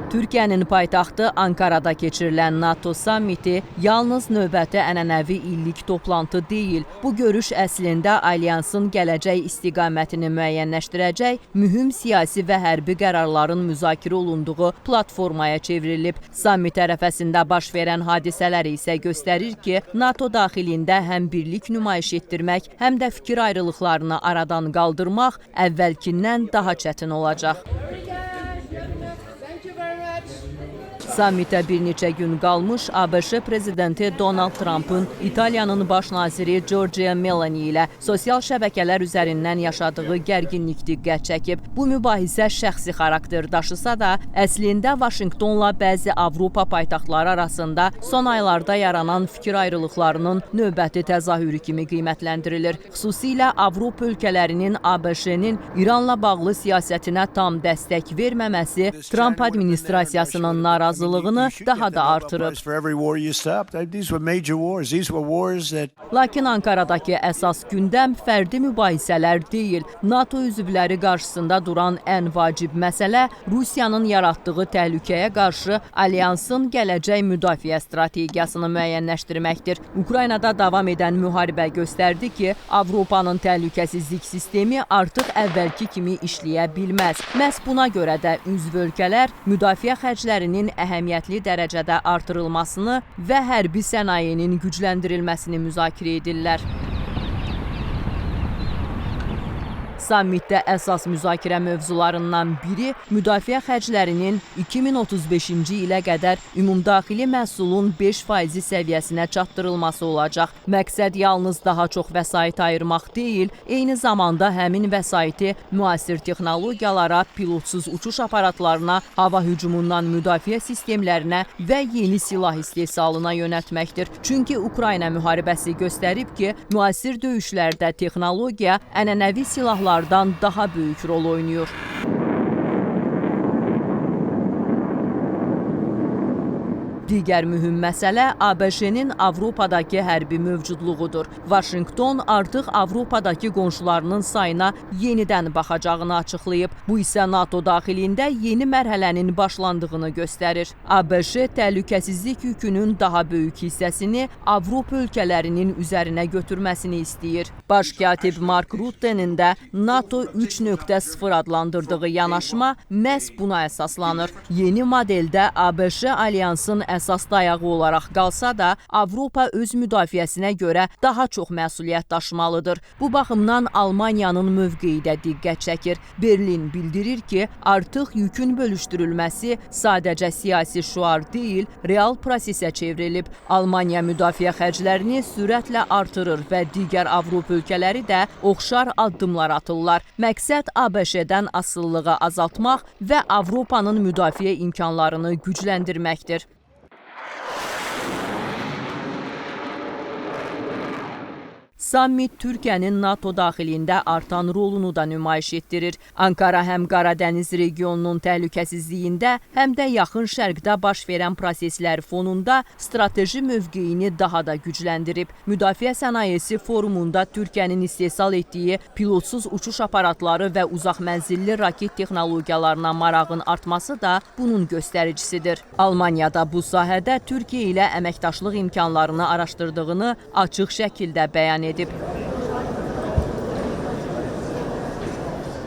Türkiyənin paytaxtı Ankarada keçirilən NATO sammiti yalnız növbəti ənənəvi illik toplantı deyil. Bu görüş əslində alyansın gələcək istiqamətini müəyyənləşdirəcək mühüm siyasi və hərbi qərarların müzakirə olunduğu platformaya çevrilib. Sammit ərəfəsində baş verən hadisələr isə göstərir ki, NATO daxilində həm birlik nümayiş etdirmək, həm də fikir ayrılıqlarını aradan qaldırmaq əvvəlkindən daha çətin olacaq. Sammitə bir neçə gün qalmış ABŞ prezidenti Donald Trump'ın İtaliyanın baş naziri Giorgia Meloni ilə sosial şəbəkələr üzərindən yaşadığı gərginlik diqqət çəkib. Bu mübahisə şəxsi xarakter daşısa da, əslində Vaşinqtonla bəzi Avropa paytaxtları arasında son aylarda yaranan fikir ayrılıqlarının növbəti təzahürü kimi qiymətləndirilir. Xüsusilə Avropa ölkələrinin ABŞ-nin İranla bağlı siyasətinə tam dəstək verməməsi Trump administrasiyasının narazılığını daha da artırıb. Lakin Ankaradakı əsas gündəm fərdi mübahisələr deyil. NATO üzvləri qarşısında duran ən vacib məsələ Rusiyanın yaratdığı təhlükəyə qarşı alyansın gələcək müdafiə strategiyasını müəyyənləşdirməkdir. Ukraynada davam edən müharibə göstərdi ki, Avropanın təhlükəsizlik sistemi artıq əvvəlki kimi işləyə bilməz. Məhz buna görə də üzv ölkələr müdafiə xərclərinin əhəmiyyətli dərəcədə artırılmasını və hərbi sənayenin gücləndirilməsini müzakirə edirlər. Sammitdə əsas müzakirə mövzularından biri müdafiə xərclərinin 2035-ci ilə qədər ümumdaxili məhsulun 5% səviyyəsinə çatdırılması olacaq. Məqsəd yalnız daha çox vəsait ayırmaq deyil, eyni zamanda həmin vəsaiti müasir texnologiyalara, pilotsuz uçuş aparatlarına, hava hücumundan müdafiə sistemlərinə və yeni silah istehsalına yönəltməkdir. Çünki Ukrayna müharibəsi göstərib ki, müasir döyüşlərdə texnologiya ənənəvi silahlar daha böyük rol oynayır. Digər mühüm məsələ ABŞ-nin Avropadakı hərbi mövcudluğudur. Vaşinqton artıq Avropadakı qonşularının sayına yenidən baxacağını açıqlayıb. Bu isə NATO daxilində yeni mərhələnin başlandığını göstərir. ABŞ təhlükəsizlik yükünün daha böyük hissəsini Avropa ölkələrinin üzərinə götürməsini istəyir. Baş katib Mark Rutte'nin də NATO 3.0 adlandırdığı yanaşma məhz buna əsaslanır. Yeni modeldə ABŞ alyansın əsas dayağı olaraq qalsa da, Avropa öz müdafiəsinə görə daha çox məsuliyyət daşımalıdır. Bu baxımdan Almaniyanın mövqeyi də diqqət çəkir. Berlin bildirir ki, artıq yükün bölüşdürülməsi sadəcə siyasi şüar deyil, real prosesə çevrilib. Almaniya müdafiə xərclərini sürətlə artırır və digər Avropa ölkələri də oxşar addımlar atırlar. Məqsəd ABŞ-dən asılılığı azaltmaq və Avropanın müdafiə imkanlarını gücləndirməkdir. Sammit Türkiyənin NATO daxilində artan rolunu da nümayiş etdirir. Ankara həm Qaradəniz regionunun təhlükəsizliyində, həm də yaxın şərqdə baş verən proseslər fonunda strateji mövqeyini daha da gücləndirib. Müdafiə sənayesi forumunda Türkiyənin istehsal etdiyi pilotsuz uçuş aparatları və uzaq mənzilli raket texnologiyalarına marağın artması da bunun göstəricisidir. Almaniya da bu sahədə Türkiyə ilə əməkdaşlıq imkanlarını araşdırdığını açıq şəkildə bəyan edib.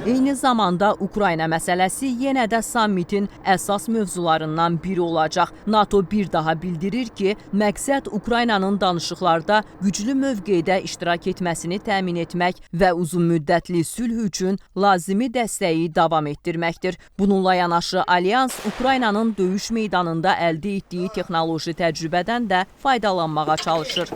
Eyni zamanda Ukrayna məsələsi yenə də sammitin əsas mövzularından biri olacaq. NATO bir daha bildirir ki, məqsəd Ukraynanın danışıqlarda güclü mövqedə iştirak etməsini təmin etmək və uzunmüddətli sülh üçün lazımi dəstəyi davam etdirməkdir. Bununla yanaşı alyans Ukraynanın döyüş meydanında əldə etdiyi texnoloji təcrübədən də faydalanmağa çalışır.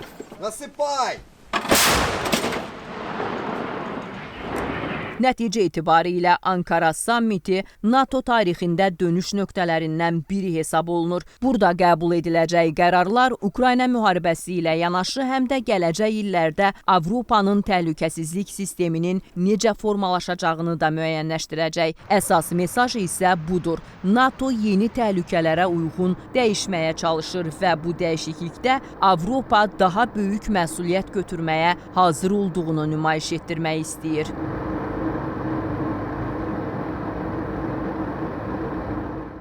Nəticə etibarilə Ankara sammiti NATO tarixində dönüş nöqtələrindən biri hesab olunur. Burada qəbul ediləcək qərarlar Ukrayna müharibəsi ilə yanaşı həm də gələcək illərdə Avropanın təhlükəsizlik sisteminin necə formalaşacağını da müəyyənləşdirəcək. Əsas mesaj isə budur. NATO yeni təhlükələrə uyğun dəyişməyə çalışır və bu dəyişiklikdə Avropa daha böyük məsuliyyət götürməyə hazır olduğunu nümayiş etdirmək istəyir.